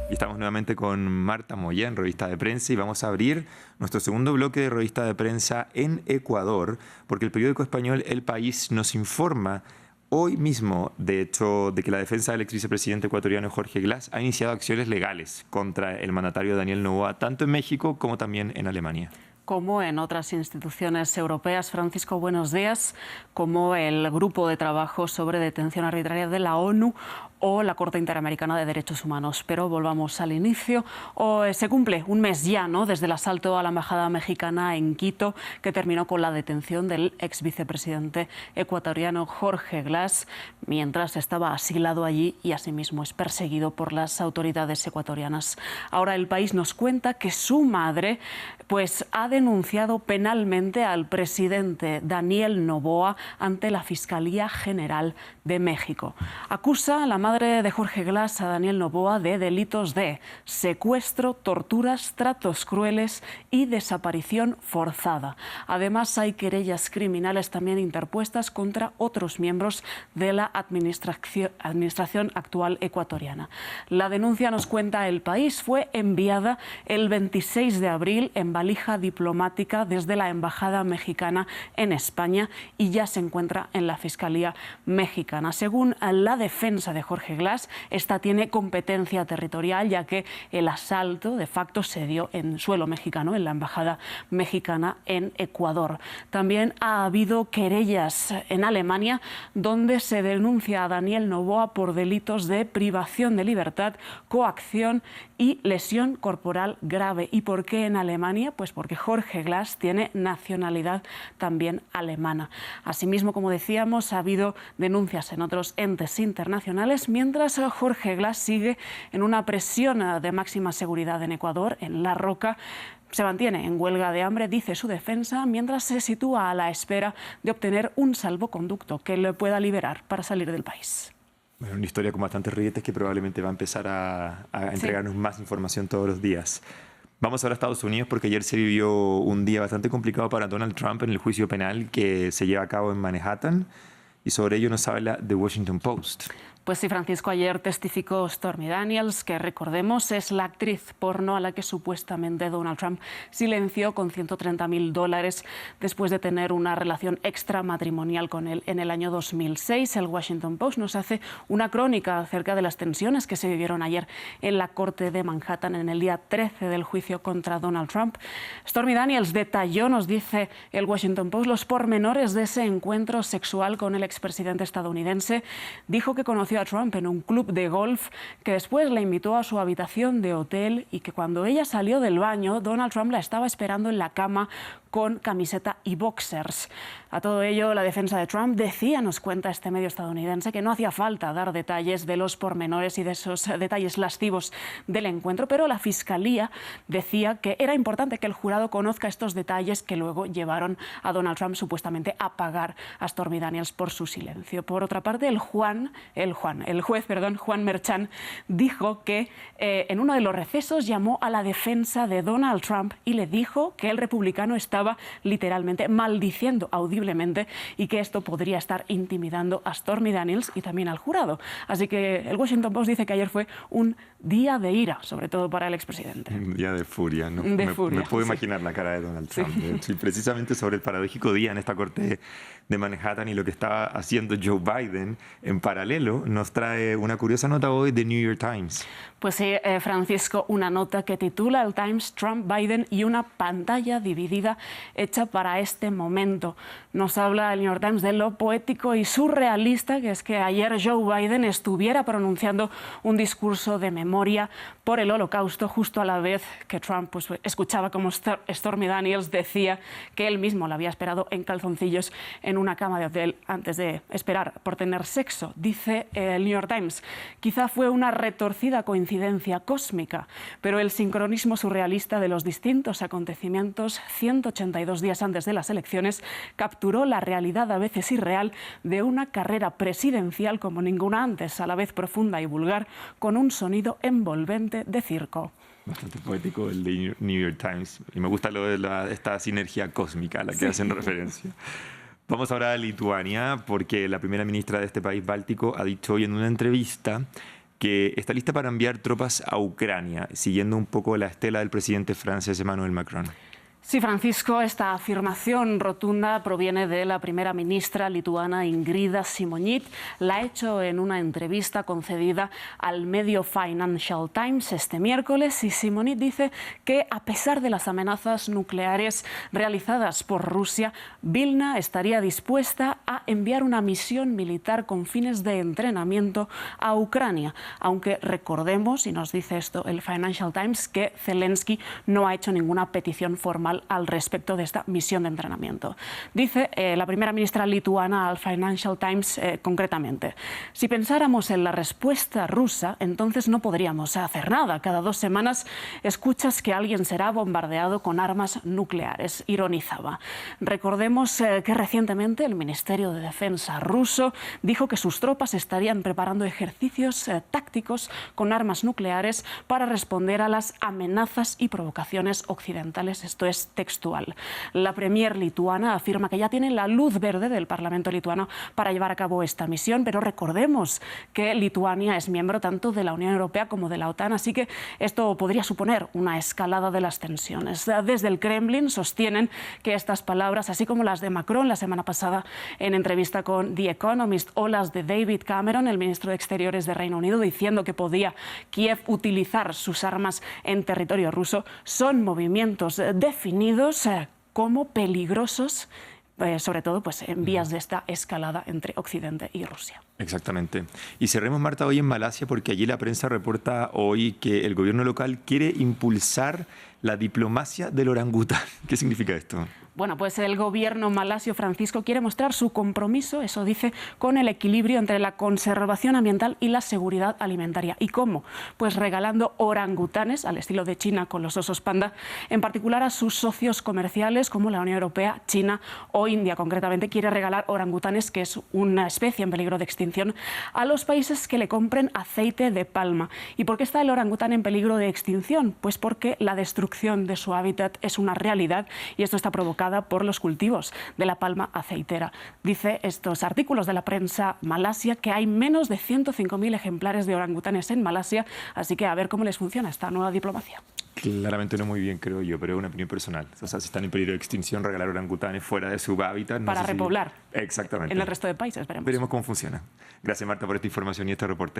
Y estamos nuevamente con Marta Moya en Revista de Prensa y vamos a abrir nuestro segundo bloque de Revista de Prensa en Ecuador, porque el periódico español El País nos informa hoy mismo, de hecho, de que la defensa del ex vicepresidente ecuatoriano Jorge Glas ha iniciado acciones legales contra el mandatario Daniel Noboa, tanto en México como también en Alemania. Como en otras instituciones europeas. Francisco, buenos días. Como el Grupo de Trabajo sobre Detención Arbitraria de la ONU o la Corte Interamericana de Derechos Humanos. Pero volvamos al inicio. Se cumple un mes ya, ¿no?, desde el asalto a la embajada mexicana en Quito, que terminó con la detención del ex vicepresidente ecuatoriano Jorge Glas, mientras estaba asilado allí y asimismo es perseguido por las autoridades ecuatorianas. Ahora El País nos cuenta que su madre ha denunciado penalmente al presidente Daniel Noboa ante la Fiscalía General de México. Acusa a la madre de Jorge Glas, a Daniel Noboa, de delitos de secuestro, torturas, tratos crueles y desaparición forzada. Además, hay querellas criminales también interpuestas contra otros miembros de la administración actual ecuatoriana. La denuncia, nos cuenta El País, fue enviada el 26 de abril en valija diplomática desde la Embajada Mexicana en España y ya se encuentra en la Fiscalía Mexicana. Según la defensa de Jorge Glas, esta tiene competencia territorial, ya que el asalto de facto se dio en suelo mexicano, en la Embajada Mexicana en Ecuador. También ha habido querellas en Alemania, donde se denuncia a Daniel Noboa por delitos de privación de libertad, coacción y lesión corporal grave. ¿Y por qué en Alemania? Pues porque Jorge Glas tiene nacionalidad también alemana. Asimismo, como decíamos, ha habido denuncias en otros entes internacionales, mientras Jorge Glas sigue en una prisión de máxima seguridad en Ecuador, en La Roca. Se mantiene en huelga de hambre, dice su defensa, mientras se sitúa a la espera de obtener un salvoconducto que le pueda liberar para salir del país. Bueno, una historia con bastantes rietes que probablemente va a empezar a entregarnos más información todos los días. Vamos ahora a Estados Unidos, porque ayer se vivió un día bastante complicado para Donald Trump en el juicio penal que se lleva a cabo en Manhattan, y sobre ello nos habla The Washington Post. Pues sí, Francisco, ayer testificó Stormy Daniels, que recordemos es la actriz porno a la que supuestamente Donald Trump silenció con $130.000 después de tener una relación extramatrimonial con él en el año 2006. El Washington Post nos hace una crónica acerca de las tensiones que se vivieron ayer en la Corte de Manhattan en el día 13 del juicio contra Donald Trump. Stormy Daniels detalló, nos dice el Washington Post, los pormenores de ese encuentro sexual con el expresidente estadounidense. Dijo que conoció a Trump en un club de golf, que después la invitó a su habitación de hotel y que cuando ella salió del baño, Donald Trump la estaba esperando en la cama con camiseta y boxers. A todo ello, la defensa de Trump decía, nos cuenta este medio estadounidense, que no hacía falta dar detalles de los pormenores y de esos detalles lascivos del encuentro, pero la Fiscalía decía que era importante que el jurado conozca estos detalles que luego llevaron a Donald Trump supuestamente a pagar a Stormy Daniels por su silencio. Por otra parte, el juez, Juan Merchan, dijo que en uno de los recesos llamó a la defensa de Donald Trump y le dijo que el republicano estaba literalmente maldiciendo audiblemente y que esto podría estar intimidando a Stormy Daniels y también al jurado. Así que el Washington Post dice que ayer fue un día de ira, sobre todo para el expresidente. Un día de furia, ¿no? De furia, me puedo sí. imaginar la cara de Donald Trump. Sí. Y precisamente sobre el paradójico día en esta corte de Manhattan y lo que estaba haciendo Joe Biden en paralelo, nos trae una curiosa nota hoy de New York Times. Pues sí, Francisco, una nota que titula el Times Trump, Biden y una pantalla dividida hecha para este momento. Nos habla el New York Times de lo poético y surrealista que es que ayer Joe Biden estuviera pronunciando un discurso de memoria por el Holocausto, justo a la vez que Trump escuchaba como Stormy Daniels decía que él mismo la había esperado en calzoncillos en una cama de hotel antes de esperar por tener sexo. Dice el New York Times, quizá fue una retorcida coincidencia cósmica, pero el sincronismo surrealista de los distintos acontecimientos 182 días antes de las elecciones capturó la realidad a veces irreal de una carrera presidencial como ninguna antes, a la vez profunda y vulgar, con un sonido envolvente de circo. Bastante poético el de New York Times. Y me gusta lo de esta sinergia cósmica a la que hacen referencia. Vamos ahora a Lituania, porque la primera ministra de este país báltico ha dicho hoy en una entrevista que está lista para enviar tropas a Ucrania, siguiendo un poco la estela del presidente francés Emmanuel Macron. Sí, Francisco, esta afirmación rotunda proviene de la primera ministra lituana Ingrida Šimonytė. La ha hecho en una entrevista concedida al medio Financial Times este miércoles y Šimonytė dice que a pesar de las amenazas nucleares realizadas por Rusia, Vilna estaría dispuesta a enviar una misión militar con fines de entrenamiento a Ucrania. Aunque recordemos, y nos dice esto el Financial Times, que Zelensky no ha hecho ninguna petición formal al respecto de esta misión de entrenamiento. Dice la primera ministra lituana al Financial Times concretamente: si pensáramos en la respuesta rusa, entonces no podríamos hacer nada. Cada 2 semanas escuchas que alguien será bombardeado con armas nucleares, ironizaba. Recordemos que recientemente el Ministerio de Defensa ruso dijo que sus tropas estarían preparando ejercicios tácticos con armas nucleares para responder a las amenazas y provocaciones occidentales. Esto es textual. La premier lituana afirma que ya tiene la luz verde del Parlamento lituano para llevar a cabo esta misión, pero recordemos que Lituania es miembro tanto de la Unión Europea como de la OTAN, así que esto podría suponer una escalada de las tensiones. Desde el Kremlin sostienen que estas palabras, así como las de Macron la semana pasada en entrevista con The Economist, o las de David Cameron, el ministro de Exteriores de Reino Unido, diciendo que podía Kiev utilizar sus armas en territorio ruso, son movimientos definidos como peligrosos, sobre todo pues, en vías de esta escalada entre Occidente y Rusia. Exactamente. Y cerremos, Marta, hoy en Malasia, porque allí la prensa reporta hoy que el gobierno local quiere impulsar la diplomacia del orangután. ¿Qué significa esto? Bueno, pues el gobierno malasio, Francisco, quiere mostrar su compromiso, eso dice, con el equilibrio entre la conservación ambiental y la seguridad alimentaria. ¿Y cómo? Pues regalando orangutanes, al estilo de China con los osos panda, en particular a sus socios comerciales como la Unión Europea, China o India. Concretamente quiere regalar orangutanes, que es una especie en peligro de extinción, a los países que le compren aceite de palma. ¿Y por qué está el orangután en peligro de extinción? Pues porque la destrucción de su hábitat es una realidad y esto está provocado por los cultivos de la palma aceitera. Dice estos artículos de la prensa malasia que hay menos de 105.000 ejemplares de orangutanes en Malasia, así que a ver cómo les funciona esta nueva diplomacia. Claramente no muy bien, creo yo, pero es una opinión personal. O sea, si están en peligro de extinción, regalar orangutanes fuera de su hábitat. No para repoblar. Exactamente. En el resto de países, veremos. Veremos cómo funciona. Gracias, Marta, por esta información y este reporte.